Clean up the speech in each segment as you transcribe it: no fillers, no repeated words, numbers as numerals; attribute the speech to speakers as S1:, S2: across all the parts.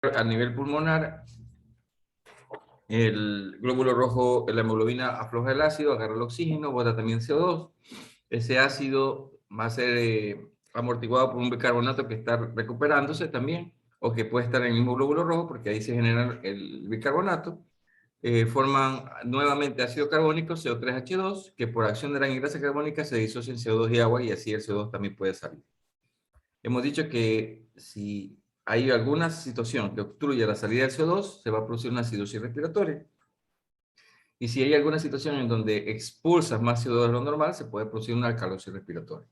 S1: a nivel pulmonar, el glóbulo rojo, la hemoglobina afloja el ácido, agarra el oxígeno, bota también CO2. Ese ácido va a ser amortiguado por un bicarbonato que está recuperándose también, o que puede estar en el mismo glóbulo rojo, porque ahí se genera el bicarbonato. Forman nuevamente ácido carbónico, CO3H2, que por acción de la anhidrasa carbónica se disocia en CO2 y agua, y así el CO2 también puede salir. Hemos dicho que si hay alguna situación que obstruya la salida del CO2, se va a producir una acidosis respiratoria. Y si hay alguna situación en donde expulsas más CO2 de lo normal, se puede producir una alcalosis respiratoria.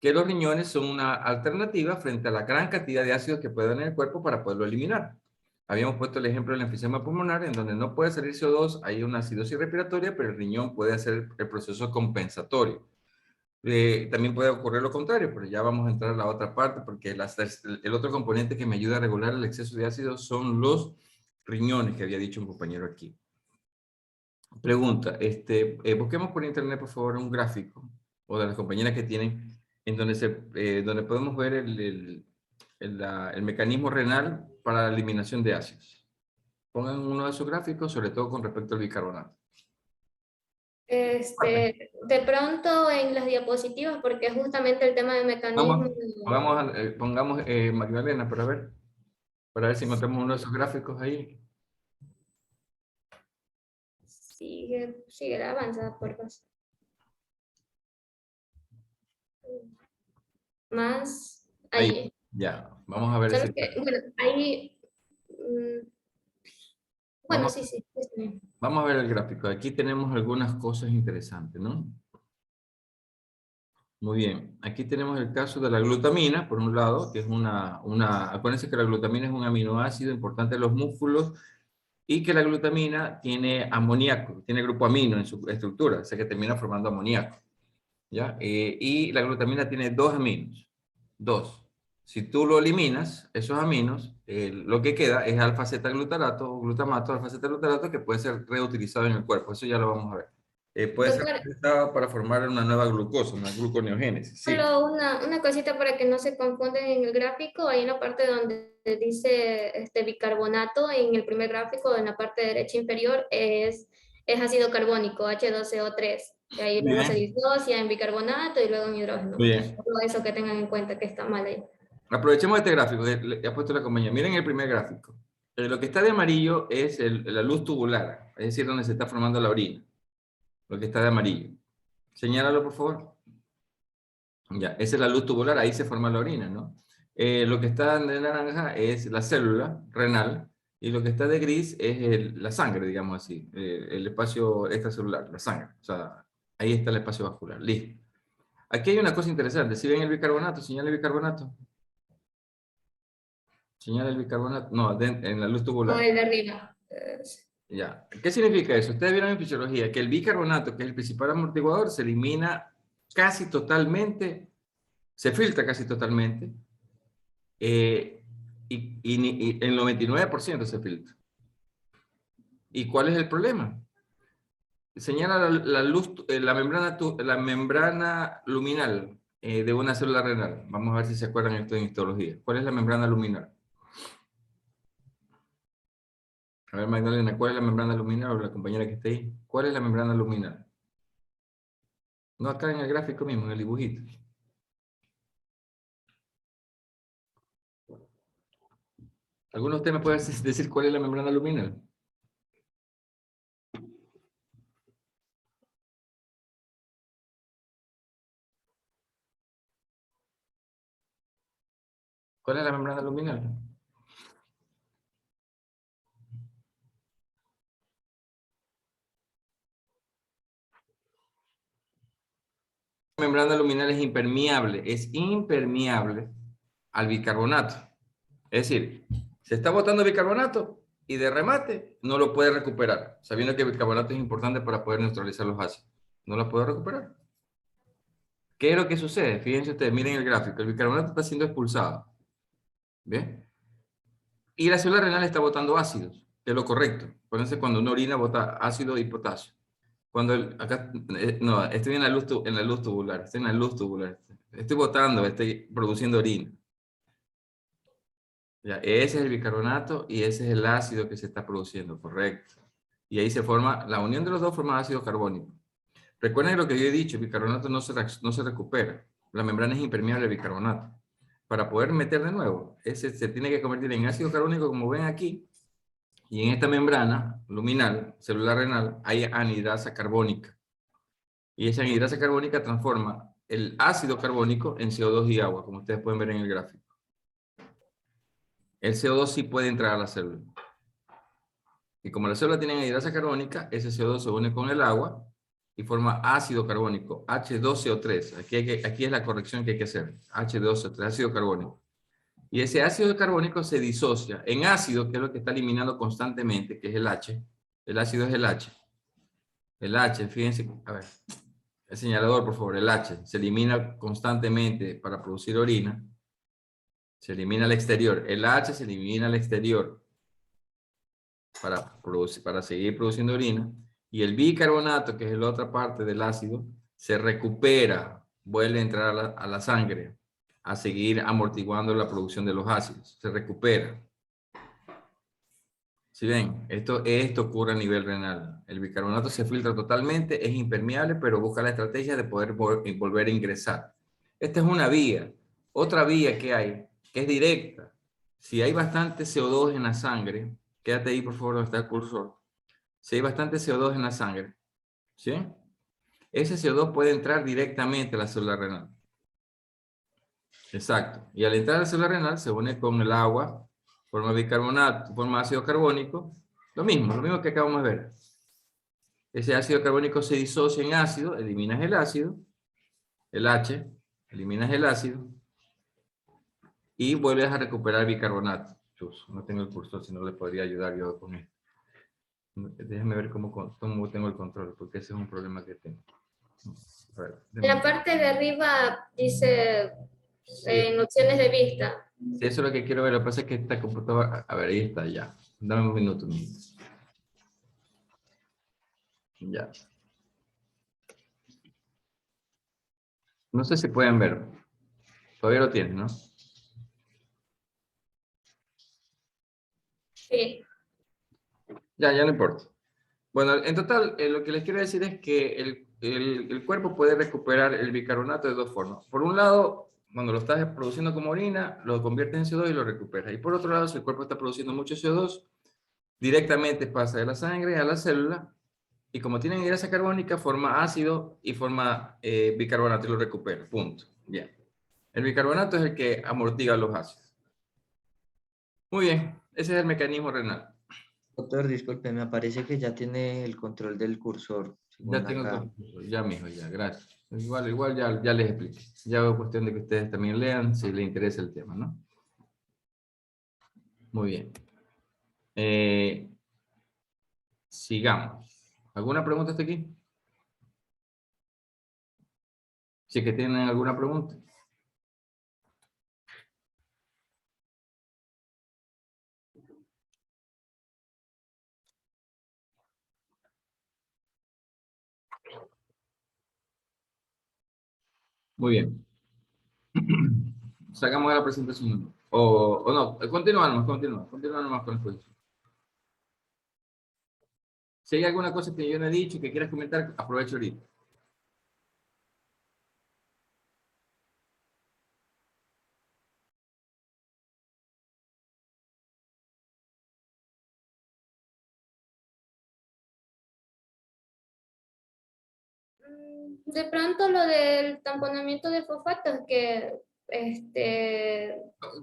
S1: Que los riñones son una alternativa frente a la gran cantidad de ácidos que puede haber en el cuerpo para poderlo eliminar. Habíamos puesto el ejemplo del enfisema pulmonar, en donde no puede salir CO2, hay una acidosis respiratoria, pero el riñón puede hacer el proceso compensatorio. También puede ocurrir lo contrario, pero ya vamos a entrar a la otra parte, porque el otro componente que me ayuda a regular el exceso de ácido son los riñones, que había dicho un compañero aquí. Pregunta, busquemos por internet, por favor, un gráfico, o de las compañeras que tienen, en donde, donde podemos ver el mecanismo renal para la eliminación de ácidos. Pongan uno de esos gráficos, sobre todo con respecto al bicarbonato.
S2: De pronto en las diapositivas, porque justamente el tema de mecanismo
S1: Pongamos Magdalena, para ver si encontramos uno de esos gráficos ahí.
S2: sigue la avanza, por favor. Más ahí.
S1: Ya, vamos a ver
S2: Solo
S1: ese
S2: que,
S1: gráfico.
S2: bueno, ahí, bueno,
S1: Vamos,
S2: sí, sí.
S1: vamos a ver el gráfico. Aquí tenemos algunas cosas interesantes, ¿no? Muy bien. Aquí tenemos el caso de la glutamina, por un lado, que es acuérdense que la glutamina es un aminoácido importante en los músculos, y que la glutamina tiene amoníaco, tiene grupo amino en su estructura, o sea que termina formando amoníaco, ¿ya? Y la glutamina tiene dos aminos, dos. Si tú lo eliminas, esos aminos, lo que queda es alfa-zeta-glutarato o glutamato alfa-zeta-glutarato, que puede ser reutilizado en el cuerpo. Eso ya lo vamos a ver. Puede ser
S2: Doctor,
S1: utilizado para formar una nueva glucosa, una gluconeogénesis. Sí.
S2: solo una cosita para que no se confunden en el gráfico, ahí en la parte donde dice bicarbonato, en el primer gráfico, en la parte derecha inferior, es ácido carbónico, H2CO3. Y ahí
S1: Muy
S2: luego se
S1: bien.
S2: disocia en bicarbonato y luego en
S1: Muy
S2: hidrógeno.
S1: bien.
S2: Todo eso que tengan en cuenta que está mal ahí.
S1: Aprovechemos este gráfico que le ha puesto la compañía. Miren el primer gráfico. Lo que está de amarillo es la luz tubular, es decir, donde se está formando la orina. Lo que está de amarillo. Señálalo, por favor. Ya, esa es la luz tubular, ahí se forma la orina, ¿no? Lo que está de naranja es la célula renal, y lo que está de gris es la sangre, digamos así, el espacio extracelular, la sangre. O sea, ahí está el espacio vascular. Listo. Aquí hay una cosa interesante. Si ven el bicarbonato, señala el bicarbonato. Señala el bicarbonato. No, en la luz
S2: Con
S1: tubular.
S2: el de arriba.
S1: Ya. ¿Qué significa eso? Ustedes vieron en fisiología que el bicarbonato, que es el principal amortiguador, se elimina casi totalmente, se filtra casi totalmente, y el 99% se filtra. ¿Y cuál es el problema? Señala la luz, la membrana luminal de una célula renal. Vamos a ver si se acuerdan esto en histología. ¿Cuál es la membrana luminal? A ver, Magdalena, ¿cuál es la membrana luminal? O la compañera que está ahí. ¿Cuál es la membrana luminal? No acá en el gráfico mismo, en el dibujito. ¿Alguno de ustedes me puede decir cuál es la membrana luminal? ¿Cuál es la membrana luminal? La membrana luminal es impermeable al bicarbonato. Es decir, se está botando bicarbonato y de remate no lo puede recuperar, sabiendo que el bicarbonato es importante para poder neutralizar los ácidos. No lo puede recuperar. ¿Qué es lo que sucede? Fíjense ustedes, miren el gráfico. El bicarbonato está siendo expulsado. ¿Bien? Y la célula renal está botando ácidos, que es lo correcto. Acuérdense, cuando una orina bota ácido y potasio. No, estoy en la luz tubular, estoy en la luz tubular. Estoy botando, estoy produciendo orina. Ya, ese es el bicarbonato y ese es el ácido que se está produciendo, correcto. Y ahí se forma, la unión de los dos forma ácido carbónico. Recuerden lo que yo he dicho, el bicarbonato no se recupera. La membrana es impermeable al bicarbonato. Para poder meter de nuevo, ese se tiene que convertir en ácido carbónico, como ven aquí, y en esta membrana luminal, celular renal, hay anhidrasa carbónica. Y esa anhidrasa carbónica transforma el ácido carbónico en CO2 y agua, como ustedes pueden ver en el gráfico. El CO2 sí puede entrar a la célula. Y como la célula tiene anhidrasa carbónica, ese CO2 se une con el agua y forma ácido carbónico, H2CO3. Aquí es la corrección que hay que hacer. H2CO3, ácido carbónico. Y ese ácido carbónico se disocia en ácido, que es lo que está eliminando constantemente, que es el H. El ácido es el H. El H, fíjense, a ver, el señalador, por favor, el H. Se elimina constantemente para producir orina. Se elimina al exterior. El H se elimina al exterior para seguir produciendo orina. Y el bicarbonato, que es la otra parte del ácido, se recupera, vuelve a entrar a la sangre, a seguir amortiguando la producción de los ácidos. Se recupera. Si ven, esto ocurre a nivel renal. El bicarbonato se filtra totalmente, es impermeable, pero busca la estrategia de poder volver a ingresar. Esta es una vía. Otra vía que hay, que es directa. Si hay bastante CO2 en la sangre, quédate ahí por favor donde está el cursor. Si hay bastante CO2 en la sangre, ¿sí? Ese CO2 puede entrar directamente a la célula renal. Exacto. Y al entrar a la célula renal se une con el agua, forma bicarbonato, forma ácido carbónico. Lo mismo que acabamos de ver. Ese ácido carbónico se disocia en ácido, eliminas el ácido, el H, eliminas el ácido y vuelves a recuperar bicarbonato. Chus, no tengo el cursor, si no le podría ayudar yo con esto. Déjame ver cómo tengo el control, porque ese es un problema que tengo. A ver,
S2: En la parte de arriba dice
S1: sí,
S2: en opciones de vista.
S1: sí, eso es lo que quiero ver. Lo que pasa es que esta computadora, a ver, ahí está ya. Dame un minuto. Ya. No sé si pueden ver. Todavía lo tienen, ¿no?
S2: Sí.
S1: Ya no importa. Bueno, en total, lo que les quiero decir es que el cuerpo puede recuperar el bicarbonato de dos formas. Por un lado, cuando lo estás produciendo como orina, lo conviertes en CO2 y lo recuperas. Y por otro lado, si el cuerpo está produciendo mucho CO2, directamente pasa de la sangre a la célula y como tienen grasa carbónica, forma ácido y forma bicarbonato y lo recupera. Punto. Bien. El bicarbonato es el que amortigua los ácidos. Muy bien. Ese es el mecanismo renal.
S3: Doctor, disculpe, me parece que ya tiene el control del cursor,
S1: Ya
S3: según
S1: tengo
S3: acá.
S1: todo. Ya, mijo, ya, gracias. Igual ya les expliqué. Ya es cuestión de que ustedes también lean si les interesa el tema, ¿no? Muy bien. Eh, sigamos. ¿Alguna pregunta hasta aquí? Si es que tienen alguna pregunta. Muy bien. Sacamos la presentación. O no, continúa nomás con la exposición. Si hay alguna cosa que yo no he dicho que quieras comentar, aprovecho ahorita.
S2: De pronto lo del tamponamiento de fosfatos que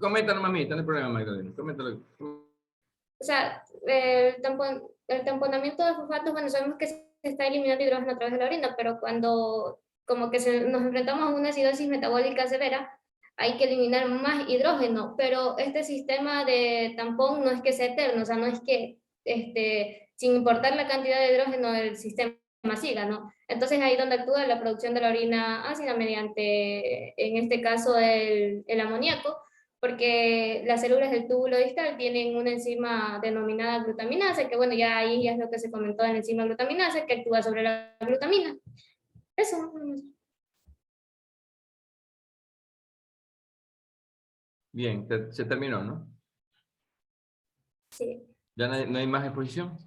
S1: Comenta nomás, no hay problema, Magdalena. Coméntalo.
S2: o sea, el tamponamiento de fosfatos, bueno, sabemos que se está eliminando hidrógeno a través de la orina, pero cuando como que nos enfrentamos a una acidosis metabólica severa, hay que eliminar más hidrógeno, pero este sistema de tampón no es que sea eterno, o sea, no es que sin importar la cantidad de hidrógeno del sistema siga, ¿no? Entonces ahí donde actúa la producción de la orina ácida mediante, en este caso, el amoníaco, porque las células del túbulo distal tienen una enzima denominada glutaminasa, que bueno, ya ahí ya es lo que se comentó de la enzima glutaminasa, que actúa sobre la glutamina. Eso.
S1: Bien, se terminó, ¿no?
S2: Sí.
S1: ¿Ya no hay más exposición?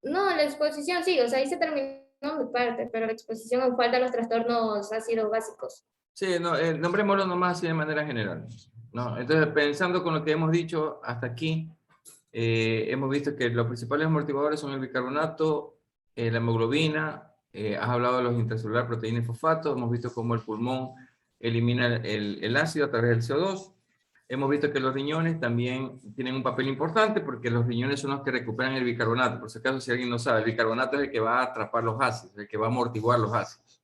S2: No, la exposición sí, o sea, ahí se terminó mi parte, pero la exposición aún falta los trastornos ácidos básicos.
S1: Sí, no, nombrémoslo nomás así de manera general, ¿no? Entonces, pensando con lo que hemos dicho hasta aquí, hemos visto que los principales amortiguadores son el bicarbonato, la hemoglobina, has hablado de los intracelular proteína y fosfato, hemos visto cómo el pulmón elimina el ácido a través del CO2, hemos visto que los riñones también tienen un papel importante porque los riñones son los que recuperan el bicarbonato. Por si acaso, si alguien no sabe, el bicarbonato es el que va a atrapar los ácidos, el que va a amortiguar los ácidos.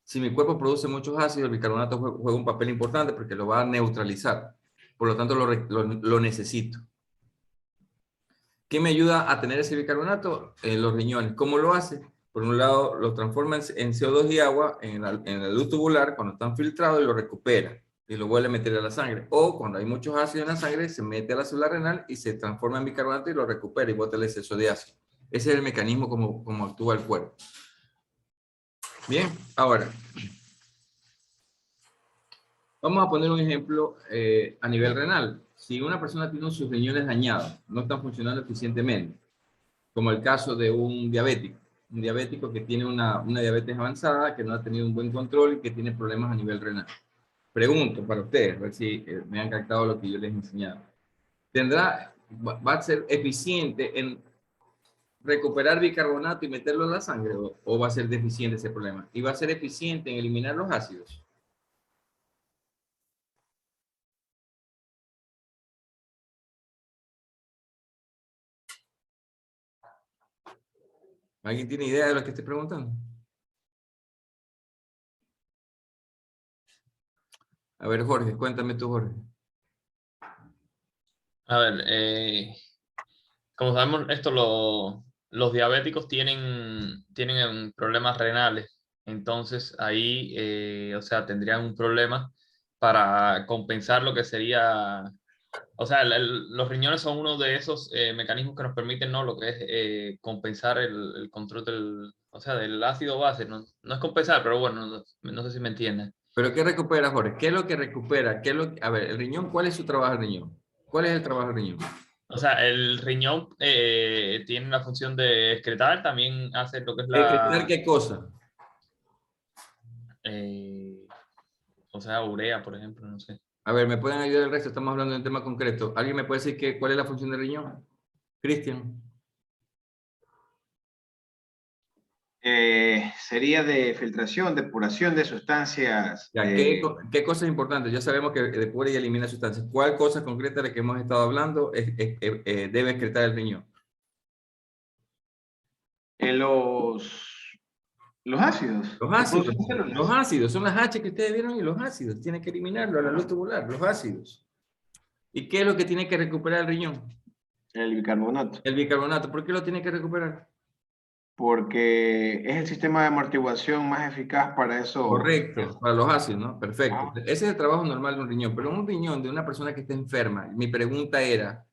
S1: Si mi cuerpo produce muchos ácidos, el bicarbonato juega un papel importante porque lo va a neutralizar. Por lo tanto, lo necesito. ¿Qué me ayuda a tener ese bicarbonato? Los riñones. ¿Cómo lo hace? Por un lado, lo transforma en CO2 y agua en la luz tubular cuando están filtrados y lo recupera y lo vuelve a meter a la sangre. O cuando hay muchos ácidos en la sangre, se mete a la célula renal y se transforma en bicarbonato y lo recupera y bota el exceso de ácido. Ese es el mecanismo como actúa el cuerpo. Bien, ahora, vamos a poner un ejemplo a nivel renal. Si una persona tiene sus riñones dañados, no están funcionando eficientemente, como el caso de un diabético que tiene una diabetes avanzada, que no ha tenido un buen control y que tiene problemas a nivel renal. Pregunto para ustedes, a ver si me han captado lo que yo les he enseñado. ¿Va a ser eficiente en recuperar bicarbonato y meterlo en la sangre o va a ser deficiente ese problema? ¿Y va a ser eficiente en eliminar los ácidos? ¿Alguien tiene idea de lo que estoy preguntando? A ver, Jorge, cuéntame tú, Jorge.
S4: A ver, como sabemos, los diabéticos tienen problemas renales, entonces ahí, o sea, tendrían un problema para compensar lo que sería, o sea, los riñones son uno de esos mecanismos que nos permiten, ¿no? Lo que es compensar el control o sea, del ácido base, no, no es compensar, pero bueno, no sé si me entienden.
S1: ¿Pero qué recupera, Jorge? ¿Qué es lo que recupera? A ver, el riñón, ¿cuál es su trabajo del riñón? ¿Cuál es el trabajo del riñón?
S4: O sea, el riñón tiene la función de excretar, también hace lo que es
S1: ¿Excretar qué cosa?
S4: eh, o sea, urea, por ejemplo, no sé.
S1: A ver, ¿me pueden ayudar el resto? Estamos hablando de un tema concreto. ¿Alguien me puede decir cuál es la función del riñón? Cristian.
S5: Sería de filtración, depuración de sustancias.
S1: Ya, ¿qué cosa es importante? Ya sabemos que depura y elimina sustancias. ¿Cuál cosa concreta de la que hemos estado hablando debe excretar el riñón?
S5: Los ácidos.
S1: Los ácidos. Los ácidos. Son las H que ustedes vieron y los ácidos. Tienen que eliminarlo a la luz tubular, los ácidos. ¿Y qué es lo que tiene que recuperar el riñón?
S5: El bicarbonato.
S1: El bicarbonato. ¿Por qué lo tiene que recuperar?
S5: Porque es el sistema de amortiguación más eficaz para eso.
S1: Correcto, para los ácidos, ¿no? Perfecto.
S5: Ah.
S1: Ese es el trabajo normal de un riñón, pero un riñón de una persona que está enferma, mi pregunta era,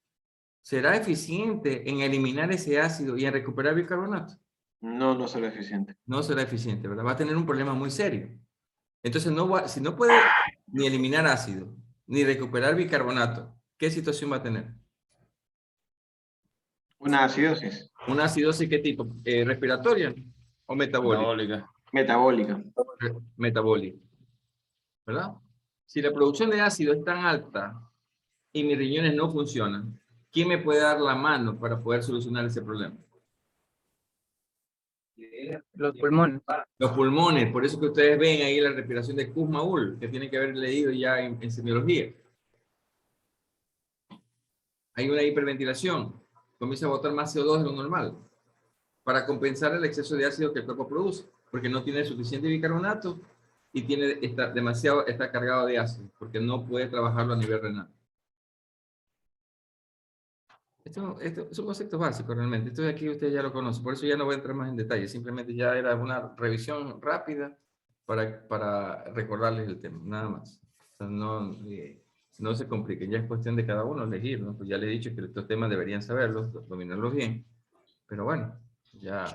S1: ¿será eficiente en eliminar ese ácido y en recuperar bicarbonato?
S5: No, no será eficiente.
S1: No será eficiente, ¿verdad? Va a tener un problema muy serio. Entonces, si no puede ni eliminar ácido, ni recuperar bicarbonato, ¿qué situación va a tener?
S5: Una acidosis
S1: ¿Una acidosis qué tipo? ¿Respiratoria o metabólica?
S4: Metabólica.
S5: metabólica.
S1: Metabólica, ¿verdad? Si la producción de ácido es tan alta y mis riñones no funcionan, ¿quién me puede dar la mano para poder solucionar ese problema?
S3: Los pulmones.
S1: Los pulmones, por eso que ustedes ven ahí la respiración de Kussmaul, que tienen que haber leído ya en semiología. Hay una hiperventilación, comienza a botar más CO2 de lo normal, para compensar el exceso de ácido que el cuerpo produce, porque no tiene suficiente bicarbonato y está cargado de ácido, porque no puede trabajarlo a nivel renal. Esto son conceptos básicos realmente. Esto de aquí ustedes ya lo conocen, por eso ya no voy a entrar más en detalle. Simplemente ya era una revisión rápida para recordarles el tema, nada más. O sea, no se compliquen, ya es cuestión de cada uno elegir, ¿no? Pues ya les he dicho que estos temas deberían saberlos, dominarlos bien, pero bueno, ya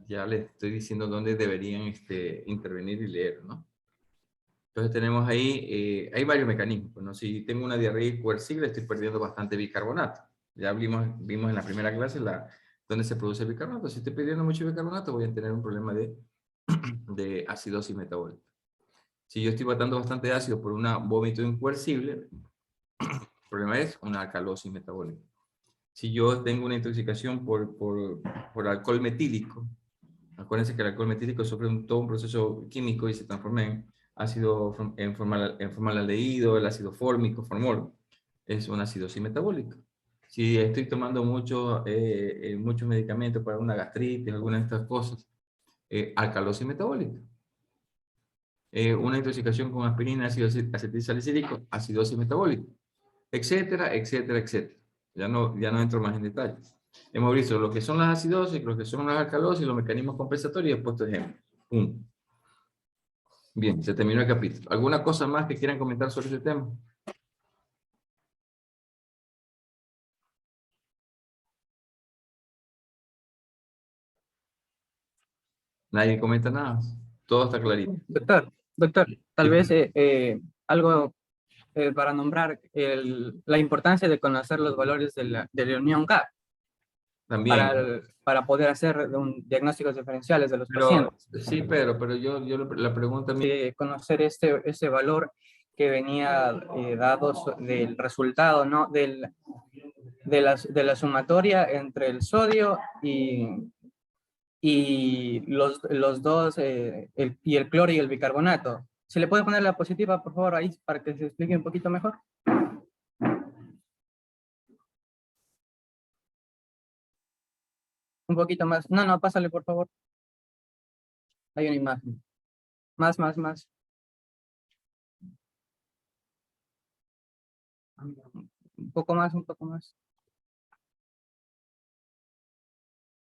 S1: les estoy diciendo dónde deberían intervenir y leer, ¿no? Entonces tenemos ahí, hay varios mecanismos. Bueno, si tengo una diarrea irreversible, estoy perdiendo bastante bicarbonato. Ya vimos en la primera clase donde se produce el bicarbonato. Si estoy perdiendo mucho bicarbonato, voy a tener un problema de acidosis metabólica. Si yo estoy botando bastante ácido por un vómito incoercible, el problema es una alcalosis metabólica. Si yo tengo una intoxicación por alcohol metílico, acuérdense que el alcohol metílico sufre todo un proceso químico y se transforma en ácido, en formaldehído, el ácido fórmico, formol, es una acidosis metabólica. Si estoy tomando muchos medicamentos para una gastritis, alguna de estas cosas, alcalosis metabólica. Una intoxicación con aspirina, ácido acetilsalicílico, acidosis metabólica, etcétera, etcétera, etcétera. Ya no entro más en detalles. Hemos visto lo que son las acidosis, lo que son las alcalosis, los mecanismos compensatorios y he puesto ejemplos. Bien, se terminó el capítulo. ¿Alguna cosa más que quieran comentar sobre este tema? Nadie comenta nada. Todo está clarito.
S6: Doctor, tal
S1: Sí.
S6: vez algo para nombrar la importancia de conocer los valores de la unión CAP
S1: También.
S6: para poder hacer diagnósticos diferenciales de los
S1: Pero,
S6: pacientes.
S1: sí, pero yo la pregunta a mí,
S6: Conocer ese valor que venía dado del resultado, ¿no? De la sumatoria entre el sodio y los dos, el cloro y el bicarbonato. ¿Se le puede poner la positiva, por favor, ahí para que se explique un poquito mejor? Un poquito más. No, pásale, por favor. Hay una imagen. Más. Un poco más.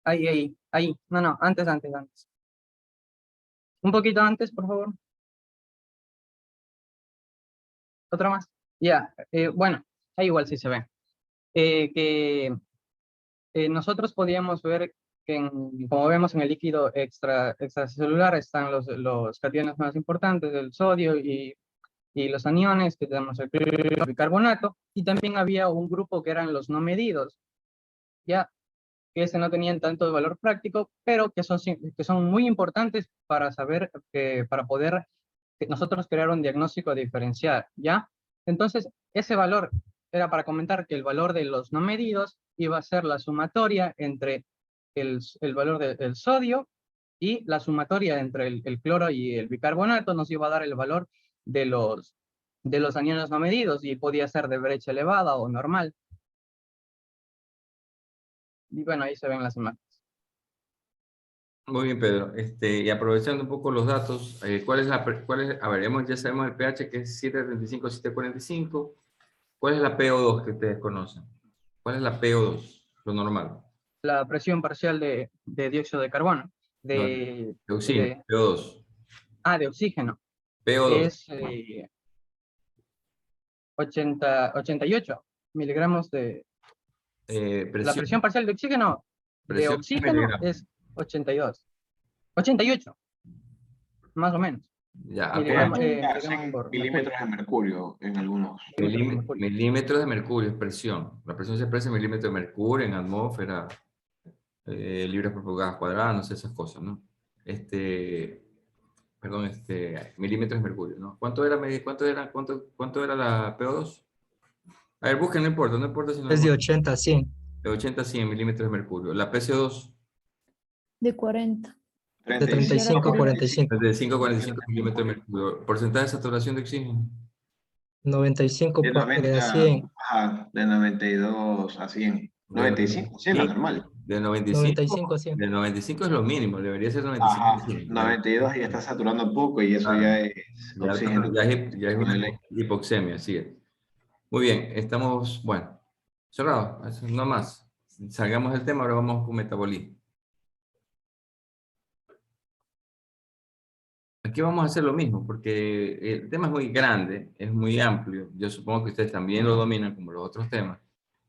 S6: Ahí. No, antes. Un poquito antes, por favor. Otra más. Ya, bueno, ahí igual sí se ve. Que nosotros podíamos ver que, como vemos en el líquido extracelular, están los cationes más importantes, el sodio y los aniones, que tenemos el bicarbonato, y también había un grupo que eran los no medidos, ya que no tenían tanto valor práctico, pero que son muy importantes para saber, para poder nosotros crear un diagnóstico diferencial, ¿ya? Entonces, ese valor era para comentar que el valor de los no medidos iba a ser la sumatoria entre el valor del sodio y la sumatoria entre el cloro y el bicarbonato nos iba a dar el valor de los aniones no medidos y podía ser de brecha elevada o normal. Y bueno, ahí se ven las imágenes.
S1: muy bien, Pedro. Y aprovechando un poco los datos, a ver, ya sabemos el pH que es 735, 745. ¿Cuál es la PO2 que ustedes conocen? ¿Cuál es la PO2? Lo normal.
S6: La presión parcial de dióxido de carbono.
S1: De oxígeno, PO2.
S6: De oxígeno.
S1: PO2.
S6: Es 88 miligramos de... La presión parcial de oxígeno de oxígeno es 82. 88, más o menos.
S1: Ya,
S5: milímetros de mercurio en algunos.
S1: milímetros de mercurio es presión. La presión se expresa en milímetros de mercurio, en atmósfera, libras por pulgadas cuadradas, no sé, esas cosas, ¿no? Milímetros de mercurio, ¿no? ¿Cuánto era la PO2? A ver, busquen, no importa si no.
S3: Es de 80 a 100.
S1: De 80 a 100 milímetros de mercurio. La PCO2.
S7: De 40.
S3: De 35 a 45.
S1: De 5 a 45 milímetros de mercurio. ¿Porcentaje de saturación de oxígeno?
S3: 95
S5: De 90
S3: a 100.
S5: Ajá, de 92 a 100. 95 a 100 es normal.
S1: De
S3: 95 a 100.
S1: De 95 es lo mínimo, debería ser 95
S5: Ajá,
S1: a 100.
S5: 92 ya está saturando poco y eso ya es oxígeno.
S1: Ya es una hipoxemia, así es. Muy bien, estamos, bueno, cerrado, no más. Salgamos del tema, ahora vamos con metabolismo. Aquí vamos a hacer lo mismo, porque el tema es muy grande, es muy amplio. Yo supongo que ustedes también lo dominan como los otros temas.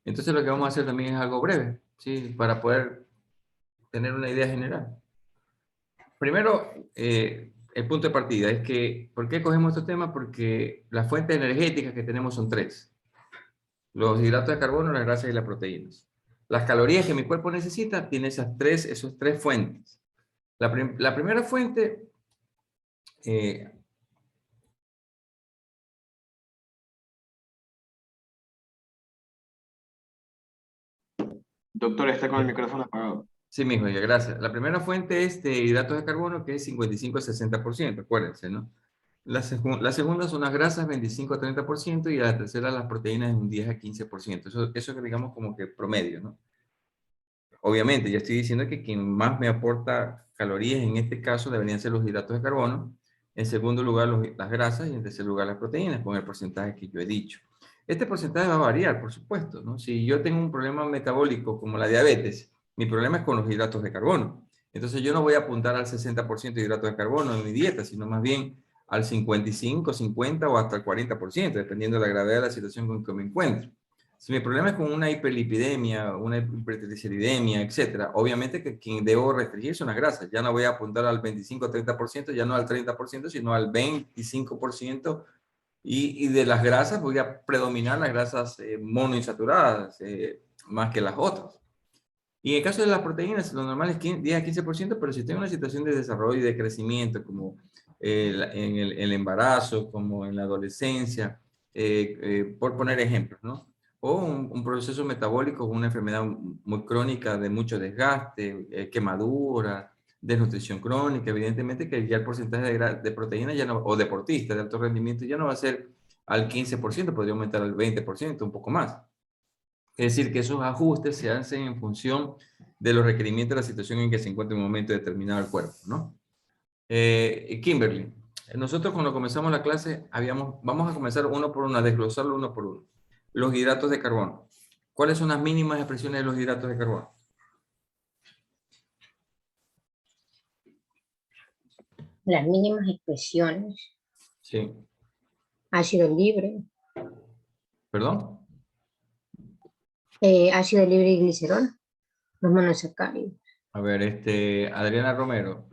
S1: Entonces lo que vamos a hacer también es algo breve, ¿sí? Para poder tener una idea general. Primero, el punto de partida es que, ¿por qué cogemos estos temas? Porque las fuentes energéticas que tenemos son tres. Los hidratos de carbono, las grasas y las proteínas. Las calorías que mi cuerpo necesita tiene esos tres fuentes. La primera fuente,
S5: Doctor, está con el micrófono apagado.
S1: sí, mijo, ya, gracias. La primera fuente es de hidratos de carbono, que es 55 a 60%, acuérdense, ¿no? La segunda son las grasas, 25 a 30%, y la tercera, las proteínas, un 10 a 15%. Eso que digamos como que promedio, ¿no? Obviamente, ya estoy diciendo que quien más me aporta calorías en este caso deberían ser los hidratos de carbono, en segundo lugar las grasas y en tercer lugar las proteínas, con el porcentaje que yo he dicho. Este porcentaje va a variar, por supuesto, ¿no? Si yo tengo un problema metabólico como la diabetes, mi problema es con los hidratos de carbono. Entonces yo no voy a apuntar al 60% de hidratos de carbono en mi dieta, sino más bien al 55, 50 o hasta el 40%, dependiendo de la gravedad de la situación con que me encuentro. Si mi problema es con una hiperlipidemia, una hipertrigliceridemia, etcétera, obviamente que quien debo restringir son las grasas. Ya no voy a apuntar al 25-30%, ya no al 30%, sino al 25%. Y de las grasas voy a predominar las grasas monoinsaturadas más que las otras. Y en el caso de las proteínas, lo normal es 10 a 15%, pero si tengo una situación de desarrollo y de crecimiento, como en el embarazo, como en la adolescencia, por poner ejemplos, ¿no? O un proceso metabólico, una enfermedad muy crónica de mucho desgaste, quemadura, desnutrición crónica, evidentemente que ya el porcentaje de proteína ya no, o deportista de alto rendimiento ya no va a ser al 15%, podría aumentar al 20%, un poco más. Es decir, que esos ajustes se hacen en función de los requerimientos de la situación en que se encuentra en un momento determinado el cuerpo, ¿no? Kimberly, nosotros cuando comenzamos la clase, vamos a comenzar uno por uno, a desglosarlo uno por uno. Los hidratos de carbono. ¿Cuáles son las mínimas expresiones de los hidratos de carbono?
S8: Las mínimas expresiones.
S1: Sí.
S8: Ácido libre.
S1: ¿Perdón?
S8: Ácido libre y glicerol. Los monosacáridos.
S1: A ver, Adriana Romero.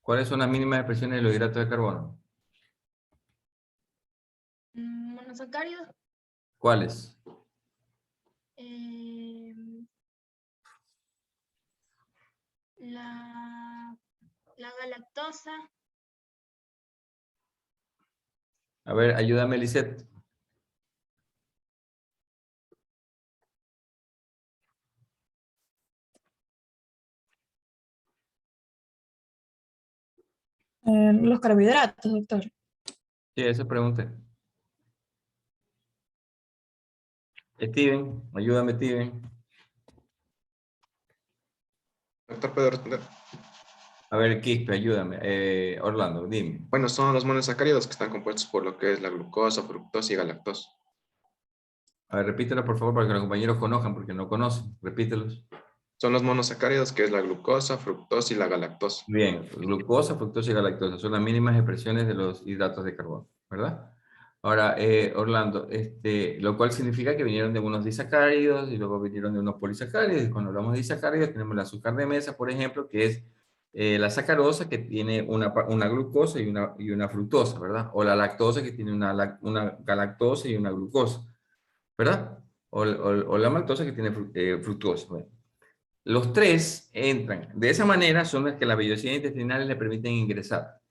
S1: ¿Cuáles son las mínimas expresiones de los hidratos de carbono?
S9: Monosacáridos.
S1: ¿Cuáles?
S9: La galactosa.
S1: A ver, ayúdame, Lisette.
S7: Los carbohidratos, doctor.
S1: Sí, eso pregunté. Steven, ayúdame, Steven.
S10: Doctor, ¿puedo responder?
S1: A ver, Quispe, ayúdame. Orlando, dime.
S10: Bueno, son los monosacáridos que están compuestos por lo que es la glucosa, fructosa y galactosa.
S1: A ver, repítelo, por favor, para que los compañeros conozcan, porque no conocen. Repítelos.
S10: Son los monosacáridos que es la glucosa, fructosa y la galactosa.
S1: Bien, glucosa, fructosa y galactosa son las mínimas expresiones de los hidratos de carbono, ¿verdad? Ahora, Orlando, lo cual significa que vinieron de unos disacáridos y luego vinieron de unos polisacáridos. Y cuando hablamos de disacáridos, tenemos el azúcar de mesa, por ejemplo, que es la sacarosa, que tiene una glucosa y una fructosa, ¿verdad? O la lactosa, que tiene una galactosa y una glucosa, ¿verdad? O la maltosa, que tiene fructosa. Bueno. Los tres entran. De esa manera son las que las velocidades intestinales le permiten ingresar.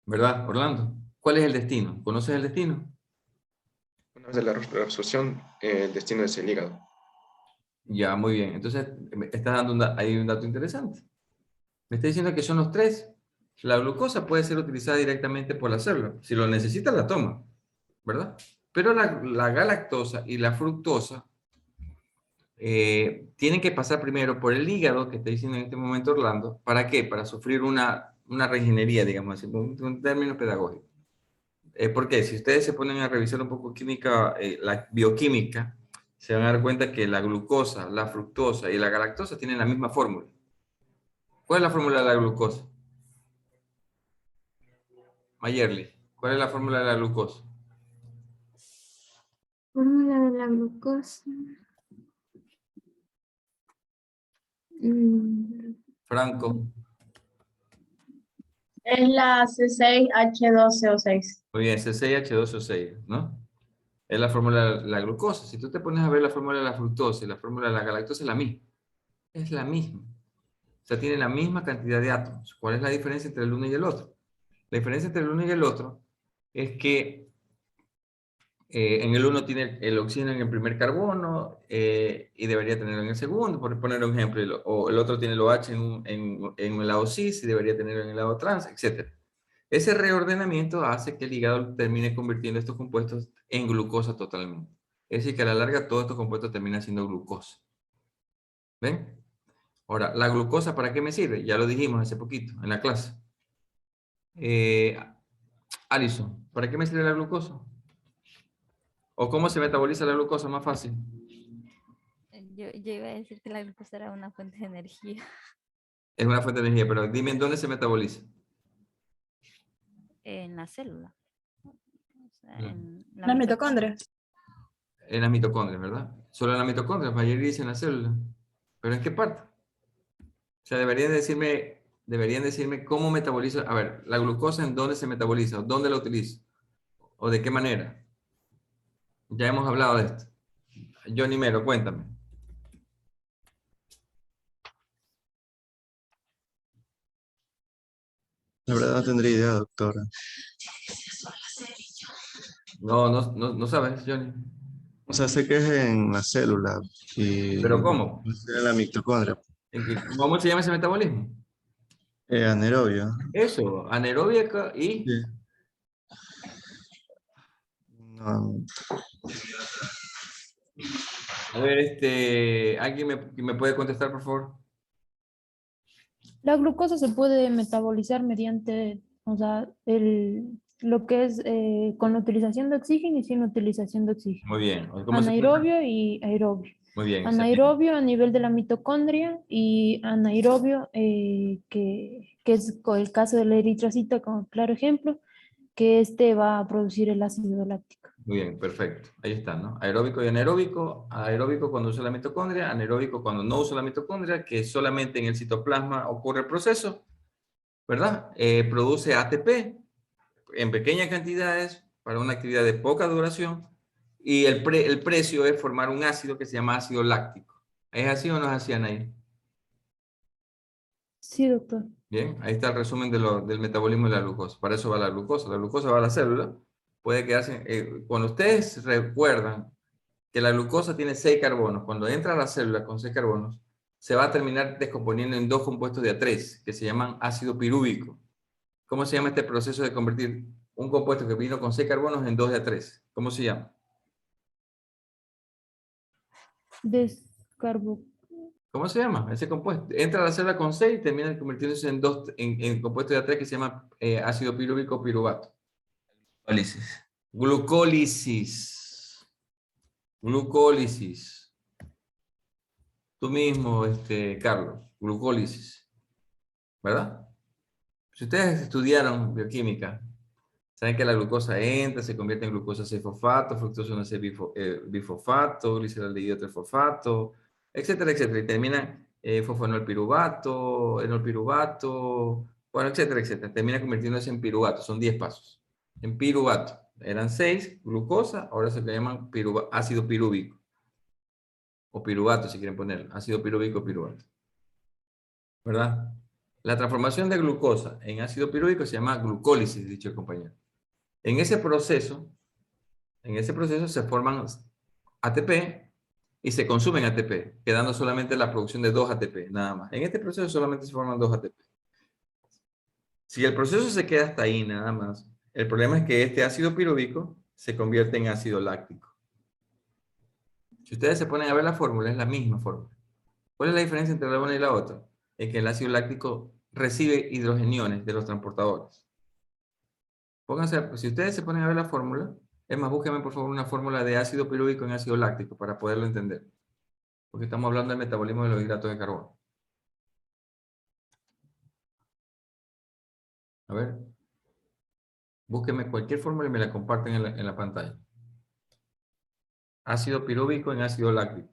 S1: ¿Verdad, Orlando? ¿Cuál es el destino? ¿Conoces el destino?
S10: Una vez de la reabsorción, el destino es el hígado.
S1: Ya, muy bien. Entonces, me estás dando ahí un dato interesante. Me está diciendo que son los tres. La glucosa puede ser utilizada directamente por la célula. Si lo necesita, la toma. ¿Verdad? Pero la galactosa y la fructosa tienen que pasar primero por el hígado, que está diciendo en este momento Orlando. ¿Para qué? Para sufrir una reingeniería, digamos, un término pedagógico. ¿Por qué? Si ustedes se ponen a revisar un poco química, la bioquímica, se van a dar cuenta que la glucosa, la fructosa y la galactosa tienen la misma fórmula. ¿Cuál es la fórmula de la glucosa? Mayerly, ¿cuál es la fórmula de la glucosa?
S2: Fórmula de la glucosa.
S1: Franco.
S9: Es la C6H12O6.
S1: Muy bien, C6H12O6, ¿no? Es la fórmula de la glucosa. Si tú te pones a ver la fórmula de la fructosa y la fórmula de la galactosa, es la misma. Es la misma. O sea, tiene la misma cantidad de átomos. ¿Cuál es la diferencia entre el uno y el otro? La diferencia entre el uno y el otro es que en el uno tiene el oxígeno en el primer carbono y debería tenerlo en el segundo, por poner un ejemplo, o el otro tiene el OH en el lado cis y debería tenerlo en el lado trans, etc. Ese reordenamiento hace que el hígado termine convirtiendo estos compuestos en glucosa totalmente. Es decir, que a la larga todos estos compuestos terminan siendo glucosa. ¿Ven? Ahora, ¿la glucosa para qué me sirve? Ya lo dijimos hace poquito en la clase. Alison, ¿para qué me sirve la glucosa? ¿O cómo se metaboliza la glucosa más fácil?
S11: Yo iba a decir que la glucosa era una fuente de energía.
S1: Es una fuente de energía, pero dime en dónde se metaboliza.
S11: En la célula. O sea, en
S7: Las mitocondrias.
S1: En las mitocondrias, ¿verdad? Solo en las mitocondrias, ayer dice en la célula. ¿Pero en qué parte? O sea, deberían decirme cómo metaboliza. A ver, la glucosa en dónde se metaboliza, dónde la utilizo, o de qué manera. Ya hemos hablado de esto. Johnny Mero, cuéntame.
S12: La verdad no tendría idea, doctora.
S1: No sabes, Johnny.
S12: O sea, sé que es en la célula y
S1: ¿Pero cómo?
S12: en la mitocondria.
S1: ¿Cómo se llama ese metabolismo?
S12: Anaerobio.
S1: Eso, anaeróbica y...
S12: Sí. No,
S1: A ver, ¿alguien me puede contestar, por favor?
S13: La glucosa se puede metabolizar mediante, o sea, lo que es con la utilización de oxígeno y sin utilización de oxígeno.
S1: Muy bien. ¿Cómo se
S13: Anaerobio y aerobio.
S1: Muy bien. Excelente.
S13: Anaerobio a nivel de la mitocondria y anaerobio, que es el caso del eritrocito como claro ejemplo, que este va a producir el ácido láctico.
S1: Muy bien, perfecto. Ahí está, ¿no? Aeróbico y anaeróbico. Aeróbico cuando usa la mitocondria, anaeróbico cuando no usa la mitocondria, que solamente en el citoplasma ocurre el proceso, ¿verdad? Produce ATP en pequeñas cantidades para una actividad de poca duración y el precio es formar un ácido que se llama ácido láctico. ¿Es así o no es así, Anaí?
S13: Sí, doctor.
S1: Bien, ahí está el resumen del metabolismo de la glucosa. Para eso va la glucosa. La glucosa va a la célula. Puede quedarse, cuando ustedes recuerdan que la glucosa tiene 6 carbonos, cuando entra a la célula con 6 carbonos, se va a terminar descomponiendo en 2 compuestos de A3, que se llaman ácido pirúvico. ¿Cómo se llama este proceso de convertir un compuesto que vino con 6 carbonos en 2 de A3? ¿Cómo se llama? ¿Cómo se llama ese compuesto? Entra a la célula con 6 y termina convirtiéndose en compuesto de A3 que se llama ácido pirúvico piruvato. Glucólisis. Glucólisis. Glucólisis. Tú mismo, Carlos. Glucólisis. ¿Verdad? Si ustedes estudiaron bioquímica, saben que la glucosa entra, se convierte en glucosa 6-fosfato, fructosa 1,6-bifosfato, gliceraldehído 3-fosfato, etcétera, etcétera. Y termina fosfonolpiruvato, enolpiruvato, bueno, etcétera, etcétera. Termina convirtiéndose en piruvato. Son 10 pasos. En piruvato. Eran 6, glucosa, ahora se le llaman ácido pirúvico. O piruvato, si quieren ponerlo. Ácido pirúvico o piruvato. ¿Verdad? La transformación de glucosa en ácido pirúvico se llama glucólisis, dicho el compañero. En ese proceso se forman ATP y se consumen ATP, quedando solamente la producción de 2 ATP, nada más. En este proceso solamente se forman 2 ATP. Si el proceso se queda hasta ahí, nada más, el problema es que este ácido pirúvico se convierte en ácido láctico. Si ustedes se ponen a ver la fórmula, es la misma fórmula. ¿Cuál es la diferencia entre la una y la otra? Es que el ácido láctico recibe hidrogeniones de los transportadores. Pónganse, si ustedes se ponen a ver la fórmula, es más, búsquenme por favor una fórmula de ácido pirúvico en ácido láctico para poderlo entender. Porque estamos hablando del metabolismo de los hidratos de carbono. A ver. Búsquenme cualquier fórmula y me la comparten en la pantalla. Ácido pirúvico en ácido láctico.